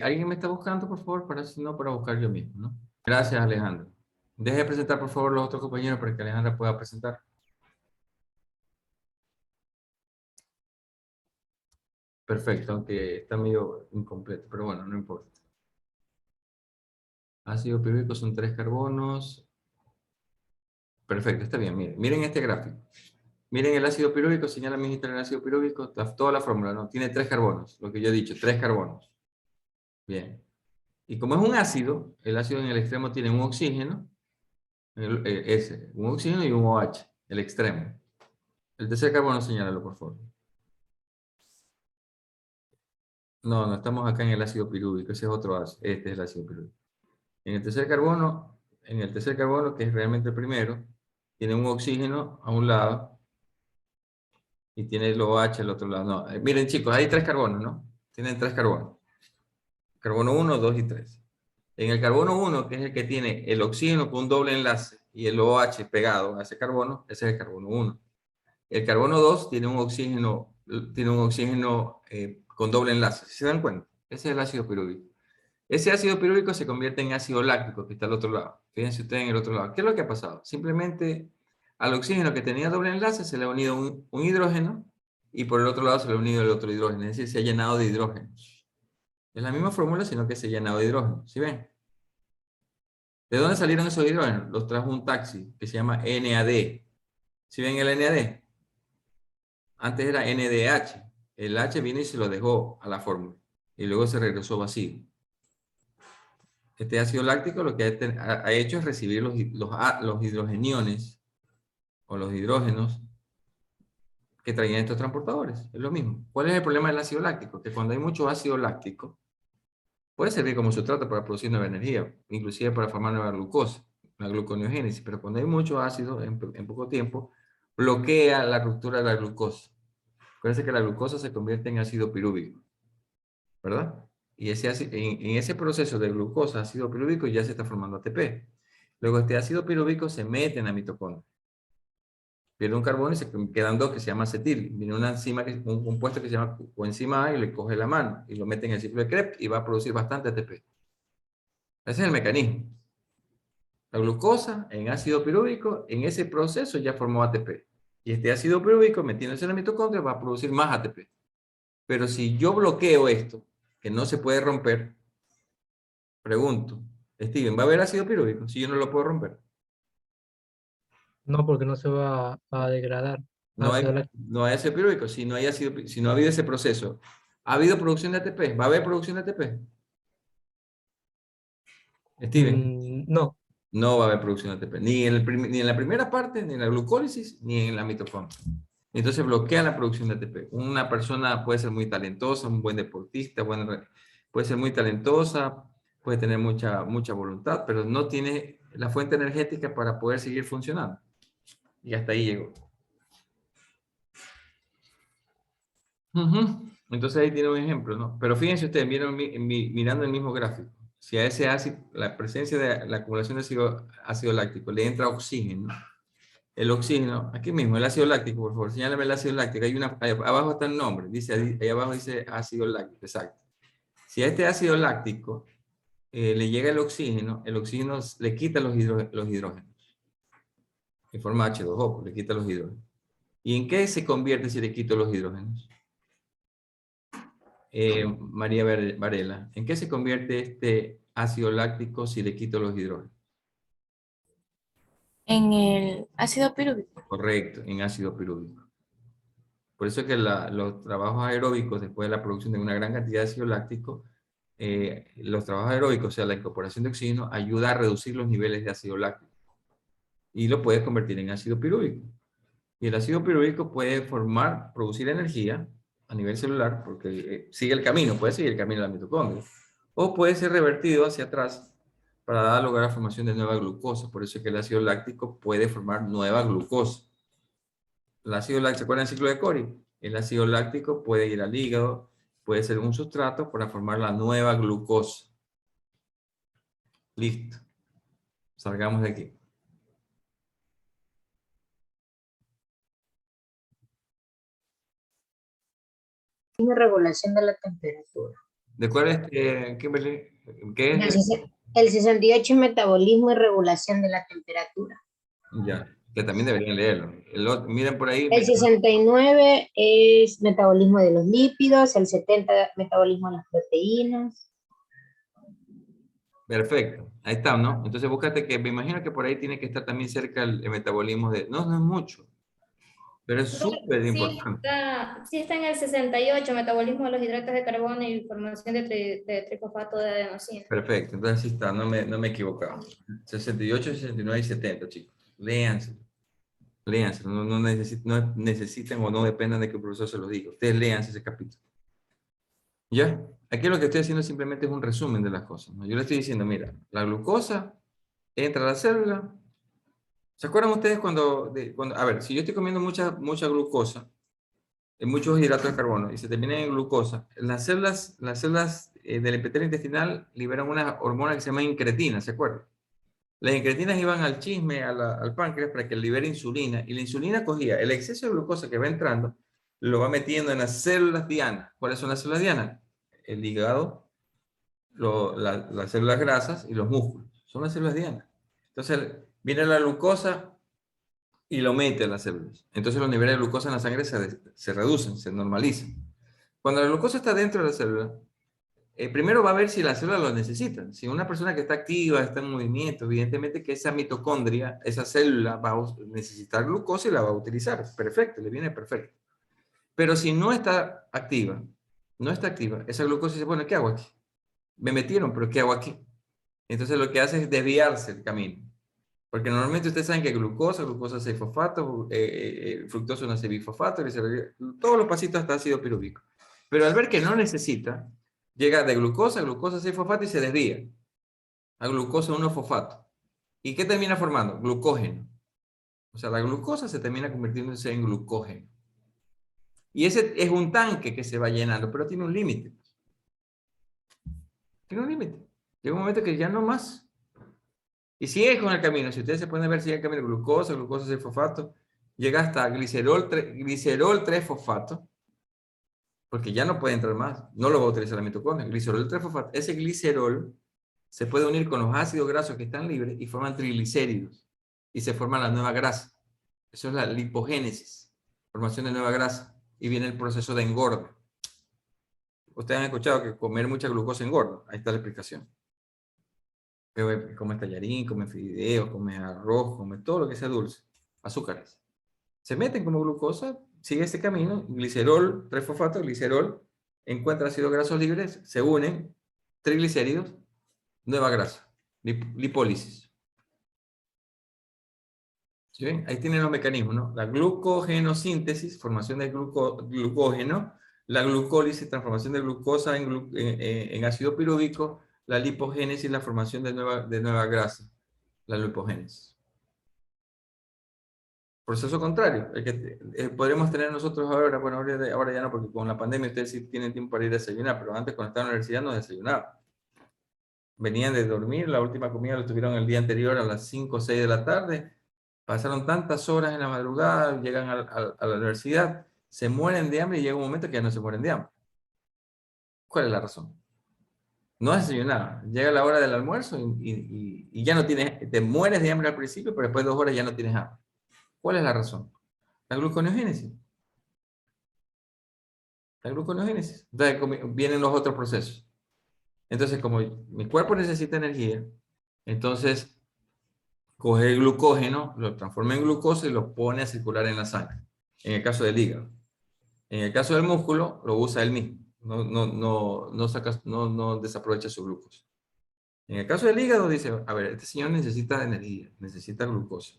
S1: ¿Alguien me está buscando, por favor? Para, si no, para buscar yo mismo, ¿no? Gracias, Alejandro. Deje de presentar, por favor, los otros compañeros para que Alejandra pueda presentar. Perfecto, aunque está medio incompleto, pero bueno, no importa. Ácido pirúvico son 3 carbonos. Perfecto, está bien. Miren, miren este gráfico. Miren el ácido pirúvico, señala mi hijita el ácido pirúvico, toda la fórmula, ¿no? Tiene 3 carbonos, lo que yo he dicho, 3 carbonos. Bien. Y como es un ácido, el ácido en el extremo tiene un oxígeno, un oxígeno y un OH, el extremo. El tercer carbono, señálalo, por favor. No, no estamos acá en el ácido pirúvico, ese es otro ácido, este es el ácido pirúvico. En el tercer carbono, que es realmente el primero, tiene un oxígeno a un lado y tiene el OH al otro lado. No, miren chicos, hay 3 carbonos, ¿no? Tienen 3 carbonos. Carbono 1, 2 y 3. En el carbono 1, que es el que tiene el oxígeno con un doble enlace y el OH pegado a ese carbono, ese es el carbono 1. El carbono 2 tiene un oxígeno con doble enlace. ¿Se dan cuenta? Ese es el ácido pirúvico. Ese ácido pirúvico se convierte en ácido láctico, que está al otro lado. Fíjense ustedes en el otro lado. ¿Qué es lo que ha pasado? Simplemente al oxígeno que tenía doble enlace se le ha unido un hidrógeno y por el otro lado se le ha unido el otro hidrógeno. Es decir, se ha llenado de hidrógenos. Es la misma fórmula, sino que se ha llenado de hidrógeno. ¿Sí ven? ¿De dónde salieron esos hidrógenos? Los trajo un taxi que se llama NAD. ¿Sí ven el NAD? Antes era NDH. El H viene y se lo dejó a la fórmula. Y luego se regresó vacío. Este ácido láctico lo que ha hecho es recibir los hidrogeniones o los hidrógenos que traían estos transportadores. Es lo mismo. ¿Cuál es el problema del ácido láctico? Que cuando hay mucho ácido láctico, puede servir como sustrato para producir nueva energía, inclusive para formar nueva glucosa, la gluconeogénesis, pero cuando hay mucho ácido en poco tiempo, bloquea la ruptura de la glucosa. Acuérdense que la glucosa se convierte en ácido pirúvico, ¿verdad? Y en ese proceso de glucosa, ácido pirúvico, ya se está formando ATP. Luego este ácido pirúvico se mete en la mitocondria. Pierde un carbono y se quedan 2 que se llama acetil. Viene una enzima, un compuesto que se llama coenzima A y le coge la mano y lo mete en el ciclo de Krebs y va a producir bastante ATP. Ese es el mecanismo. La glucosa en ácido pirúvico, en ese proceso ya formó ATP. Y este ácido pirúvico metiéndose en la mitocondria va a producir más ATP. Pero si yo bloqueo esto, que no se puede romper, pregunto, Steven, ¿va a haber ácido pirúvico si yo no lo puedo romper?
S14: No, porque no se va a degradar.
S1: No hay
S14: Ácido
S1: ácido pirúvico, si no ha habido ese proceso. ¿Ha habido producción de ATP? ¿Va a haber producción de ATP? Steven.
S14: No.
S1: No va a haber producción de ATP, ni en la primera parte, ni en la glucólisis, ni en la mitocondria. Entonces bloquea la producción de ATP. Una persona puede ser muy talentosa, un buen deportista, puede ser muy talentosa, puede tener mucha voluntad, pero no tiene la fuente energética para poder seguir funcionando. Y hasta ahí llegó. Entonces ahí tiene un ejemplo, ¿no? Pero fíjense ustedes, mirando el mismo gráfico. Si a ese ácido, la presencia de la acumulación de ácido láctico le entra oxígeno, el oxígeno, aquí mismo, el ácido láctico, por favor, señálame el ácido láctico. Abajo está el nombre, ahí abajo dice ácido láctico, exacto. Si a este ácido láctico le llega el oxígeno le quita los hidrógenos. En forma H2O, le quita los hidrógenos. ¿Y en qué se convierte si le quito los hidrógenos? María Varela, ¿en qué se convierte este ácido láctico si le quito los hidrógenos?
S15: En el ácido pirúvico.
S1: Correcto, en ácido pirúvico. Por eso es que los trabajos aeróbicos, después de la producción de una gran cantidad de ácido láctico, los trabajos aeróbicos, o sea, la incorporación de oxígeno, ayuda a reducir los niveles de ácido láctico. Y lo puedes convertir en ácido pirúvico. Y el ácido pirúvico puede producir energía a nivel celular, porque sigue el camino, puede seguir el camino de la mitocondria. O puede ser revertido hacia atrás para dar lugar a la formación de nueva glucosa. Por eso es que el ácido láctico puede formar nueva glucosa. El ácido láctico, ¿se acuerdan del ciclo de Cori? El ácido láctico puede ir al hígado, puede ser un sustrato para formar la nueva glucosa. Listo. Salgamos de aquí.
S8: Tiene regulación de la temperatura.
S1: ¿De cuál es? Kimberly? ¿Qué
S8: El
S1: es?
S8: 68 es metabolismo y regulación de la temperatura.
S1: Ya, que también deberían leerlo. Miren por ahí.
S8: El 69 es metabolismo de los lípidos, el 70 metabolismo de las proteínas.
S1: Perfecto, ahí está, ¿no? Entonces búscate que, me imagino que por ahí tiene que estar también cerca el metabolismo de... No, no es mucho, pero es súper importante.
S2: Sí está en el 68, metabolismo de los hidratos de carbono y formación de trifosfato de adenosina.
S1: Perfecto, entonces sí está, no me he equivocado. 68, 69 y 70, chicos. Léanse. Léanse, no necesiten o no dependan de que el profesor se los diga. Ustedes léanse ese capítulo. ¿Ya? Aquí lo que estoy haciendo simplemente es un resumen de las cosas, ¿no? Yo le estoy diciendo, mira, la glucosa entra a la célula. ¿Se acuerdan ustedes cuando a ver, si yo estoy comiendo mucha glucosa, muchos hidratos de carbono, y se termina en glucosa, las células del epitelio intestinal liberan una hormona que se llama incretina, ¿se acuerdan? Las incretinas iban al chisme, al páncreas, para que libere insulina, y la insulina cogía el exceso de glucosa que va entrando, lo va metiendo en las células diana. ¿Cuáles son las células diana? El hígado, las células grasas y los músculos. Son las células diana. Entonces, viene la glucosa y lo mete a las células. Entonces, los niveles de glucosa en la sangre se reducen, se normalizan. Cuando la glucosa está dentro de la célula, primero va a ver si las células lo necesitan. Si una persona que está activa, está en movimiento, evidentemente que esa mitocondria, esa célula va a necesitar glucosa y la va a utilizar. Perfecto, le viene perfecto. Pero si no está activa, esa glucosa dice, bueno, ¿qué hago aquí? Me metieron, pero ¿qué hago aquí? Entonces lo que hace es desviarse el camino. Porque normalmente ustedes saben que glucosa 6-fosfato, fructosa 1,6-bifosfato, todos los pasitos hasta ácido piruvico. Pero al ver que no necesita, llega de glucosa 6-fosfato y se desvía a glucosa 1-fosfato. ¿Y qué termina formando? Glucógeno. O sea, la glucosa se termina convirtiéndose en glucógeno. Y ese es un tanque que se va llenando, pero tiene un límite. Tiene un límite. Llega un momento que ya no más. Y sigue con el camino. Si ustedes se pueden ver, sigue el camino glucosa 6-fosfato, llega hasta glicerol 3-fosfato, porque ya no puede entrar más. No lo va a utilizar la mitocondria. Glicerol 3-fosfato. Ese glicerol se puede unir con los ácidos grasos que están libres y forman triglicéridos. Y se forma la nueva grasa. Eso es la lipogénesis. Formación de nueva grasa. Y viene el proceso de engorda. Ustedes han escuchado que comer mucha glucosa engorda. Ahí está la explicación. Come tallarín, come fideos, come arroz, come todo lo que sea dulce. Azúcares. Se meten como glucosa, sigue este camino, glicerol, 3-fosfato, glicerol, encuentra ácidos grasos libres, se unen, triglicéridos, nueva grasa, lipólisis. ¿Sí ven? Ahí tienen los mecanismos, ¿no? La glucogenosíntesis, formación de glucógeno, la glucólisis, transformación de glucosa en ácido pirúvico, la lipogénesis, la formación de nueva grasa, la lipogénesis. Proceso contrario, el que podríamos tener nosotros ahora, bueno, ahora ya no, porque con la pandemia ustedes sí tienen tiempo para ir a desayunar, pero antes cuando estaban en la universidad no desayunaban. Venían de dormir, la última comida lo tuvieron el día anterior a las 5 o 6 de la tarde, pasaron tantas horas en la madrugada, llegan a la universidad, se mueren de hambre y llega un momento que ya no se mueren de hambre. ¿Cuál es la razón? No has desayunado, llega la hora del almuerzo y ya no tienes, te mueres de hambre al principio, pero después de 2 horas ya no tienes hambre. ¿Cuál es la razón? La gluconeogénesis. La gluconeogénesis. Entonces vienen los otros procesos. Entonces, como mi cuerpo necesita energía, entonces coge el glucógeno, lo transforma en glucosa y lo pone a circular en la sangre. En el caso del hígado. En el caso del músculo, lo usa él mismo. No desaprovecha su glucosa. En el caso del hígado, dice, a ver, este señor necesita energía, necesita glucosa.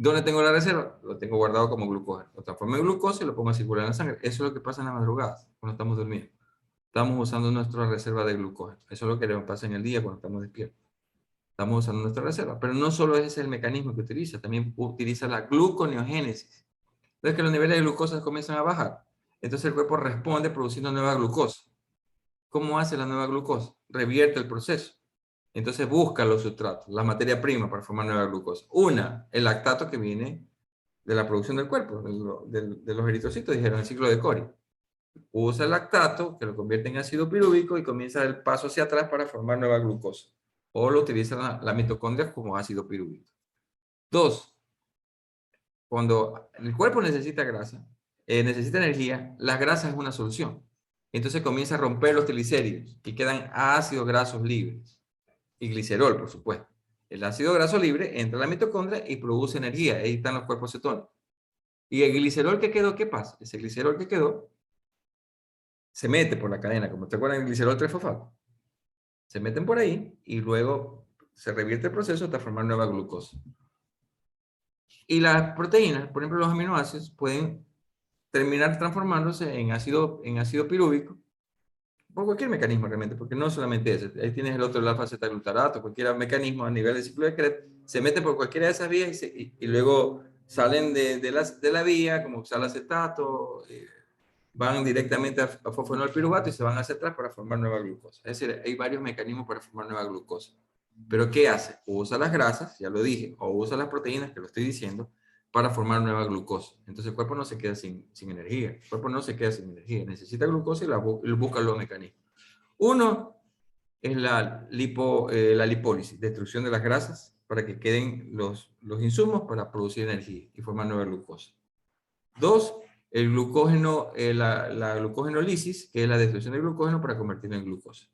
S1: ¿Dónde tengo la reserva? Lo tengo guardado como glucógeno. Lo transformo en glucosa y lo pongo a circular en la sangre. Eso es lo que pasa en las madrugadas, cuando estamos durmiendo. Estamos usando nuestra reserva de glucógeno. Eso es lo que nos pasa en el día cuando estamos despiertos. Estamos usando nuestra reserva. Pero no solo ese es el mecanismo que utiliza, también utiliza la gluconeogénesis. Entonces que los niveles de glucosa comienzan a bajar. Entonces el cuerpo responde produciendo nueva glucosa. ¿Cómo hace la nueva glucosa? Revierte el proceso. Entonces busca los sustratos, la materia prima para formar nueva glucosa. Una, el lactato que viene de la producción del cuerpo, de los eritrocitos, dijeron el ciclo de Cori. usa el lactato, que lo convierte en ácido pirúvico y comienza el paso hacia atrás para formar nueva glucosa. O lo utiliza la mitocondria como ácido pirúvico. 2. Cuando el cuerpo necesita grasa, necesita energía, la grasa es una solución. Entonces comienza a romper los triglicéridos y quedan ácidos grasos libres. Y glicerol, por supuesto. El ácido graso libre entra a la mitocondria y produce energía. Ahí están los cuerpos cetónicos. Y el glicerol que quedó, ¿qué pasa? Ese glicerol que quedó se mete por la cadena, como te acuerdas del glicerol 3-fosfato. Se meten por ahí y luego se revierte el proceso hasta formar nueva glucosa. Y las proteínas, por ejemplo los aminoácidos, pueden terminar transformándose en ácido pirúvico por cualquier mecanismo realmente, porque no solamente ese. Ahí tienes el otro, el alfa-cetoglutarato, cualquier mecanismo a nivel de ciclo de Krebs, se mete por cualquiera de esas vías y luego salen de la vía, como sal acetato, van directamente a fosfonol piruvato y se van hacia atrás para formar nueva glucosa. Es decir, hay varios mecanismos para formar nueva glucosa. Pero ¿qué hace? O usa las grasas, ya lo dije, o usa las proteínas, que lo estoy diciendo, para formar nueva glucosa. Entonces el cuerpo no se queda sin energía. El cuerpo no se queda sin energía. Necesita glucosa y busca los mecanismos. Uno es la lipólisis, destrucción de las grasas para que queden los insumos para producir energía y formar nueva glucosa. 2, el glucógeno, la glucogenólisis, que es la destrucción del glucógeno para convertirlo en glucosa.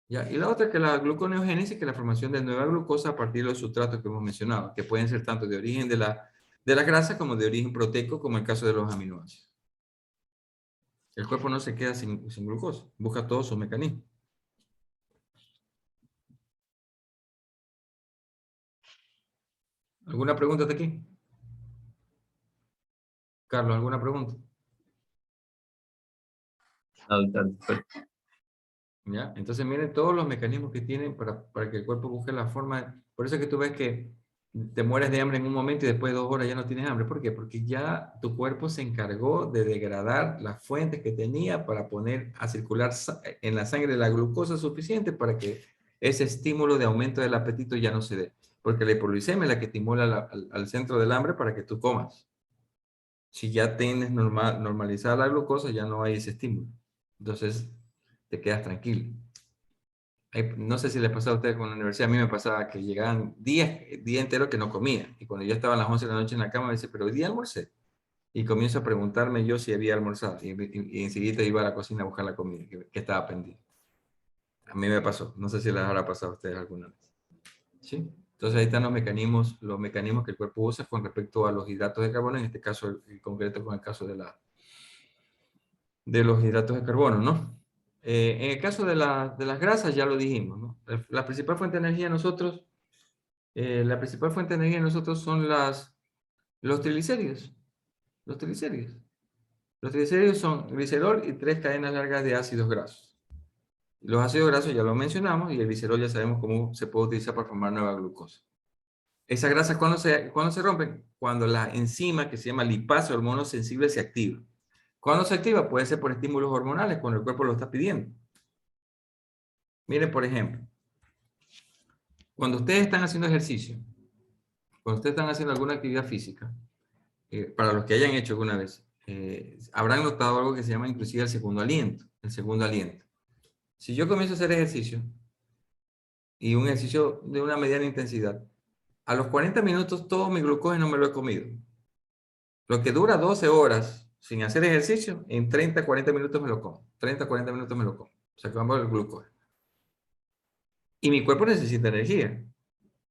S1: ¿Ya? Y la otra es que la gluconeogénesis, que es la formación de nueva glucosa a partir de los sustratos que hemos mencionado, que pueden ser tanto de origen de la grasa como de origen proteico, como el caso de los aminoácidos. El cuerpo no se queda sin glucosa, busca todos sus mecanismos. ¿Alguna pregunta de aquí? Carlos, ¿alguna pregunta? ¿Ya? Entonces miren todos los mecanismos que tienen para que el cuerpo busque la forma. Por eso es que tú ves que te mueres de hambre en un momento y después de 2 horas ya no tienes hambre. ¿Por qué? Porque ya tu cuerpo se encargó de degradar las fuentes que tenía para poner a circular en la sangre la glucosa suficiente para que ese estímulo de aumento del apetito ya no se dé. Porque la hipoglucemia es la que estimula al centro del hambre para que tú comas. Si ya tienes normalizada la glucosa, ya no hay ese estímulo. Entonces, te quedas tranquilo. No sé si les pasaba a ustedes con la universidad, a mí me pasaba que llegaban días enteros que no comía. Y cuando yo estaba a las 11 de la noche en la cama, me decía, pero hoy día almorcé. Y comienzo a preguntarme yo si había almorzado. Y enseguida iba a la cocina a buscar la comida que estaba pendiente. A mí me pasó. No sé si les habrá pasado a ustedes alguna vez. ¿Sí? Entonces ahí están los mecanismos que el cuerpo usa con respecto a los hidratos de carbono, en este caso en concreto con el caso de los hidratos de carbono, ¿no? En el caso de las grasas ya lo dijimos, ¿no? La principal fuente de energía de nosotros, son los triglicéridos. Los triglicéridos. Los triglicéridos son glicerol y 3 cadenas largas de ácidos grasos. Los ácidos grasos ya lo mencionamos y el glicerol ya sabemos cómo se puede utilizar para formar nueva glucosa. Esas grasas, ¿cuándo se rompen? Cuando la enzima que se llama lipasa hormono sensible se activa. ¿Cuándo se activa? Puede ser por estímulos hormonales, cuando el cuerpo lo está pidiendo. Miren, por ejemplo, cuando ustedes están haciendo ejercicio, cuando ustedes están haciendo alguna actividad física, para los que hayan hecho alguna vez, habrán notado algo que se llama inclusive el segundo aliento. El segundo aliento. Si yo comienzo a hacer ejercicio, y un ejercicio de una mediana intensidad, a los 40 minutos todo mi glucógeno me lo he comido. Lo que dura 12 horas sin hacer ejercicio, en 30, 40 minutos me lo como. 30, 40 minutos me lo como. Se acabó el glucógeno. Y mi cuerpo necesita energía.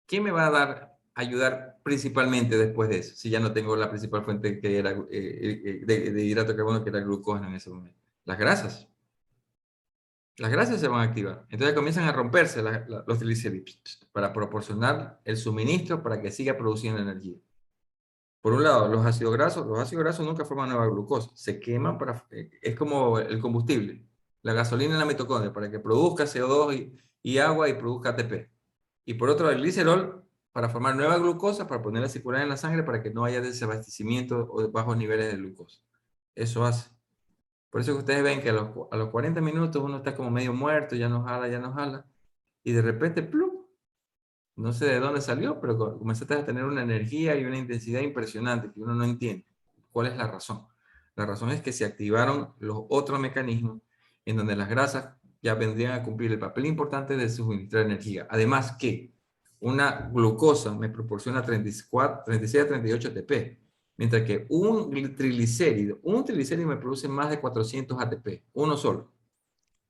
S1: ¿Quién me va a ayudar principalmente después de eso? Si ya no tengo la principal fuente que era de hidrato de carbono, que era el glucógeno en ese momento. Las grasas. Las grasas se van a activar. Entonces comienzan a romperse los triglicéridos para proporcionar el suministro para que siga produciendo energía. Por un lado, los ácidos grasos nunca forman nueva glucosa. Se queman es como el combustible. La gasolina en la mitocondria para que produzca CO2 y agua y produzca ATP. Y por otro lado, el glicerol para formar nueva glucosa, para ponerla a circular en la sangre para que no haya desabastecimiento o de bajos niveles de glucosa. Eso hace. Por eso que ustedes ven que a los 40 minutos uno está como medio muerto, ya no jala, y de repente, ¡plum! No sé de dónde salió, pero comenzaste a tener una energía y una intensidad impresionante que uno no entiende. ¿Cuál es la razón? La razón es que se activaron los otros mecanismos en donde las grasas ya vendrían a cumplir el papel importante de suministrar energía. Además que una glucosa me proporciona 36 a 38 ATP, mientras que un triglicérido me produce más de 400 ATP, uno solo.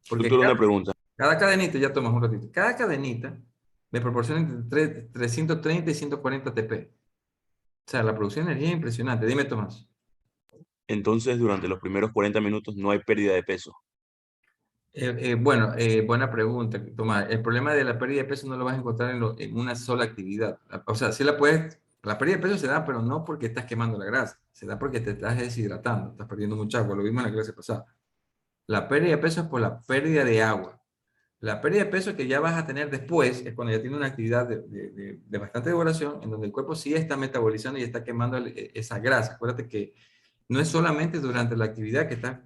S1: Porque
S16: Doctor, una pregunta.
S1: cada cadenita, ya tomas un ratito, cada cadenita me proporciona entre 330 y 140 ATP. O sea, la producción de energía es impresionante. Dime, Tomás.
S16: Entonces, durante los primeros 40 minutos no hay pérdida de peso.
S1: Buena pregunta, Tomás. El problema de la pérdida de peso no lo vas a encontrar en una sola actividad. O sea, sí la pérdida de peso se da, pero no porque estás quemando la grasa. Se da porque te estás deshidratando, estás perdiendo mucha agua. Lo vimos en la clase pasada. La pérdida de peso es por la pérdida de agua. La pérdida de peso que ya vas a tener después es cuando ya tiene una actividad de bastante duración, en donde el cuerpo sí está metabolizando y está quemando esa grasa. Acuérdate que no es solamente durante la actividad que estás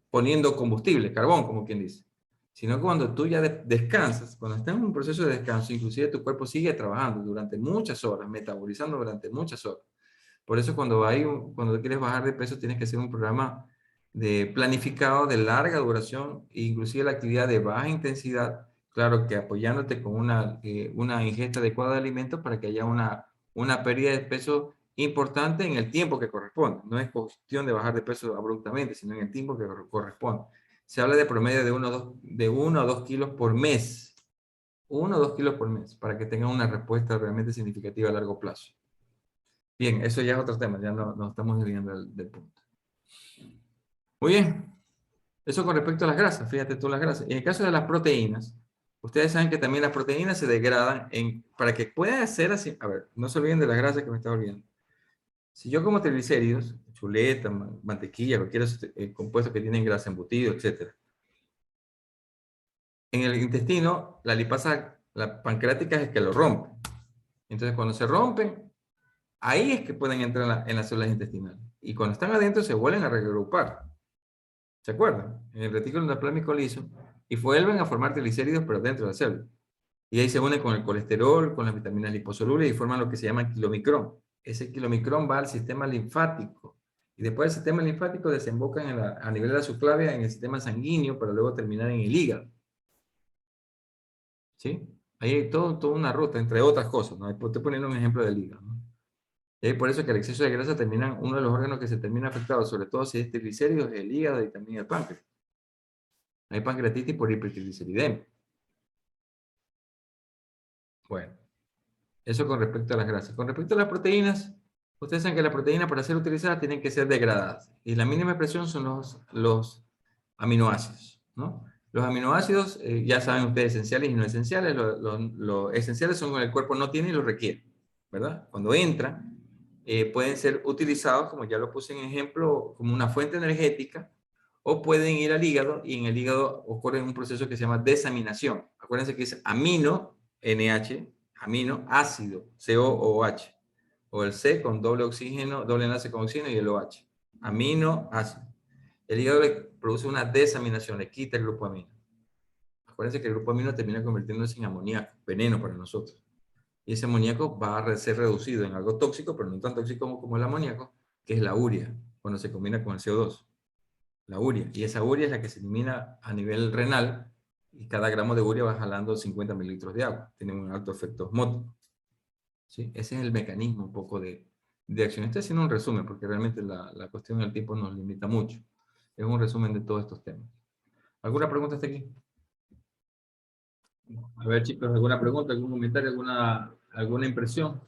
S1: poniendo combustible, carbón, como quien dice, sino cuando tú ya descansas, cuando estás en un proceso de descanso, inclusive tu cuerpo sigue trabajando durante muchas horas, metabolizando durante muchas horas. Por eso cuando quieres bajar de peso tienes que hacer un programa planificado de larga duración, e inclusive la actividad de baja intensidad, claro que apoyándote con una ingesta adecuada de alimentos para que haya una pérdida de peso importante en el tiempo que corresponde. No es cuestión de bajar de peso abruptamente, sino en el tiempo que corresponde. Se habla de promedio de 1 a 2 kilos por mes. 1 o 2 kilos por mes, para que tengan una respuesta realmente significativa a largo plazo. Bien, eso ya es otro tema, ya no estamos desviando del punto. Muy bien. Eso con respecto a las grasas, fíjate tú las grasas. En el caso de las proteínas, ustedes saben que también las proteínas se degradan para que pueda ser así. A ver, no se olviden de las grasas que me estaba olvidando. Si yo como triglicéridos, chuleta, mantequilla, cualquier compuesto que tienen grasa, embutido, etc. En el intestino, la lipasa, la pancreática es que lo rompe. Entonces, cuando se rompen, ahí es que pueden entrar en las células intestinales. Y cuando están adentro, se vuelven a reagrupar. ¿Se acuerdan? En el retículo endoplasmático liso. Y vuelven a formar triglicéridos, pero dentro de la célula. Y ahí se unen con el colesterol, con las vitaminas liposolubles y forman lo que se llama kilomicrón. Ese kilomicrón va al sistema linfático. Y después el sistema linfático desemboca a nivel de la subclavia en el sistema sanguíneo para luego terminar en el hígado. ¿Sí? Ahí hay toda una ruta, entre otras cosas, ¿no? Estoy poniendo un ejemplo del hígado, ¿no? Y por eso que el exceso de grasa uno de los órganos que se termina afectado, sobre todo si es triglicéridos, es el hígado y también el páncreas. Hay pancreatitis por hipertrigliceridemia. Bueno, eso con respecto a las grasas. Con respecto a las proteínas, ustedes saben que las proteínas para ser utilizadas tienen que ser degradadas. Y la mínima expresión son los aminoácidos, ¿no? Los aminoácidos, ya saben ustedes, esenciales y no esenciales. Los esenciales son cuando el cuerpo no tiene y lo requiere, ¿verdad? Cuando entran, pueden ser utilizados, como ya lo puse en ejemplo, como una fuente energética, o pueden ir al hígado, y en el hígado ocurre un proceso que se llama desaminación. Acuérdense que es amino, NH, amino, ácido, COOH, o el C con doble oxígeno, doble enlace con oxígeno y el OH. Amino, ácido. El hígado le produce una desaminación, le quita el grupo amino. Acuérdense que el grupo amino termina convirtiéndose en amoníaco, veneno para nosotros. Y ese amoníaco va a ser reducido en algo tóxico, pero no tan tóxico como el amoníaco, que es la urea, cuando se combina con el CO2. La urea. Y esa urea es la que se elimina a nivel renal, y cada gramo de urea va jalando 50 mililitros de agua. Tiene un alto efecto osmótico. ¿Sí? Ese es el mecanismo un poco de acción. Estoy haciendo un resumen, porque realmente la cuestión del tiempo nos limita mucho. Es un resumen de todos estos temas. ¿Alguna pregunta hasta aquí? A ver, chicos, ¿alguna pregunta, algún comentario, alguna impresión?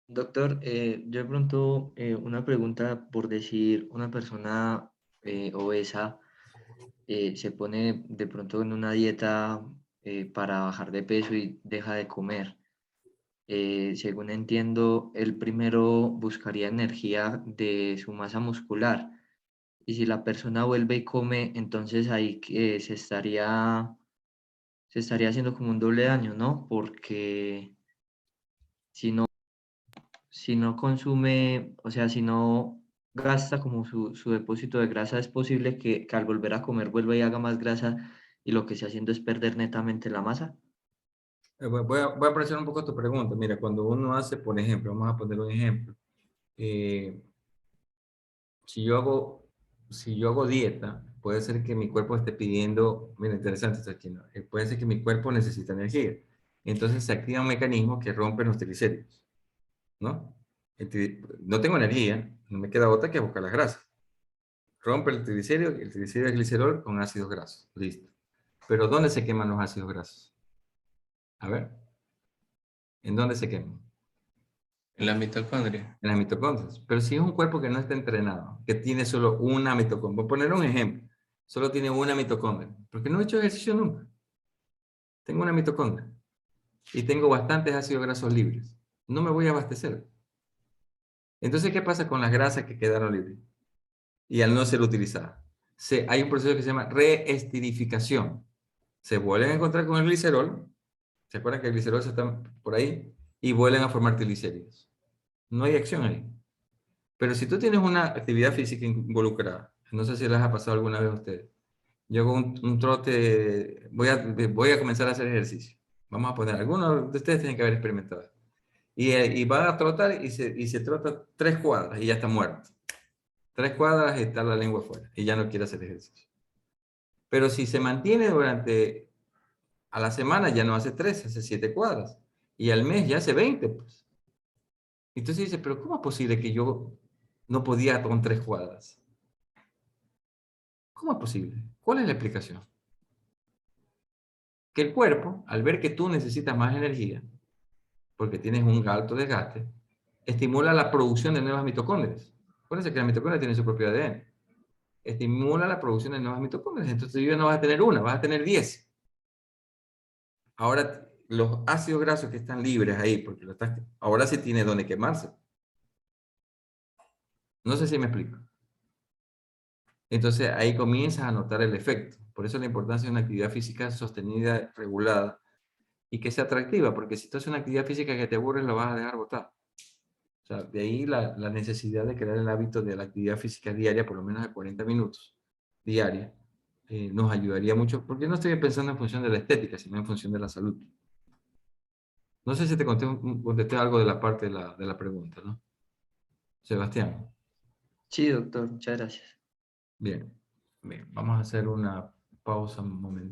S3: Doctor, yo de pronto una pregunta por decir, una persona obesa se pone de pronto en una dieta para bajar de peso y deja de comer. Según entiendo, él primero buscaría energía de su masa muscular. Y si la persona vuelve y come, entonces ahí se estaría haciendo como un doble daño, ¿no? Porque si no consume, o sea, si no gasta como su depósito de grasa, es posible que al volver a comer vuelva y haga más grasa y lo que esté haciendo es perder netamente la masa.
S1: Voy a apreciar un poco tu pregunta. Mira, cuando uno hace, por ejemplo, vamos a poner un ejemplo. si yo hago dieta, puede ser que mi cuerpo esté pidiendo, mira, interesante esto aquí, ¿no? Puede ser que mi cuerpo necesita energía. Entonces se activa un mecanismo que rompe los triglicéridos, ¿no? No tengo energía, no me queda otra que buscar las grasas. Rompe el triglicérido es glicerol con ácidos grasos. Listo. Pero ¿dónde se queman los ácidos grasos? A ver. ¿En dónde se queman?
S10: En la mitocondria.
S1: En las mitocondrias. Pero si es un cuerpo que no está entrenado, que tiene solo una mitocondria, voy a poner un ejemplo, solo tiene una mitocondria, porque no he hecho ejercicio nunca. Tengo una mitocondria y tengo bastantes ácidos grasos libres. No me voy a abastecer. Entonces, ¿qué pasa con las grasas que quedaron libres? Y al no ser utilizadas. Hay un proceso que se llama reestirificación. Se vuelven a encontrar con el glicerol. ¿Se acuerdan que el glicerol está por ahí? Y vuelven a formar triglicéridos. No hay acción ahí. Pero si tú tienes una actividad física involucrada, no sé si les ha pasado alguna vez a ustedes. Yo hago un trote, voy a comenzar a hacer ejercicio. Vamos a poner, algunos de ustedes tienen que haber experimentado. Y va a trotar y se trota 3 cuadras y ya está muerto. 3 cuadras y está la lengua fuera y ya no quiere hacer ejercicio. Pero si se mantiene a la semana ya no hace 3, hace 7 cuadras. Y al mes ya hace 20, pues. Entonces dice, pero ¿cómo es posible que yo no podía con 3 cuadras? ¿Cómo es posible? ¿Cuál es la explicación? Que el cuerpo, al ver que tú necesitas más energía, porque tienes un alto desgaste, estimula la producción de nuevas mitocondrias. Acuérdense que la mitocondria tiene su propio ADN. Estimula la producción de nuevas mitocondrias. Entonces tú ya no vas a tener una, vas a tener 10. Ahora, los ácidos grasos que están libres ahí, porque ahora sí tiene donde quemarse. No sé si me explico. Entonces ahí comienzas a notar el efecto. Por eso la importancia de una actividad física sostenida, regulada, y que sea atractiva, porque si tú haces una actividad física que te aburres, lo vas a dejar botar. O sea, de ahí la necesidad de crear el hábito de la actividad física diaria, por lo menos de 40 minutos diaria, nos ayudaría mucho, porque no estoy pensando en función de la estética, sino en función de la salud. No sé si te contesté algo de la parte de la pregunta, ¿no? Sebastián.
S3: Sí, doctor, muchas gracias.
S1: Bien, vamos a hacer una pausa un momento.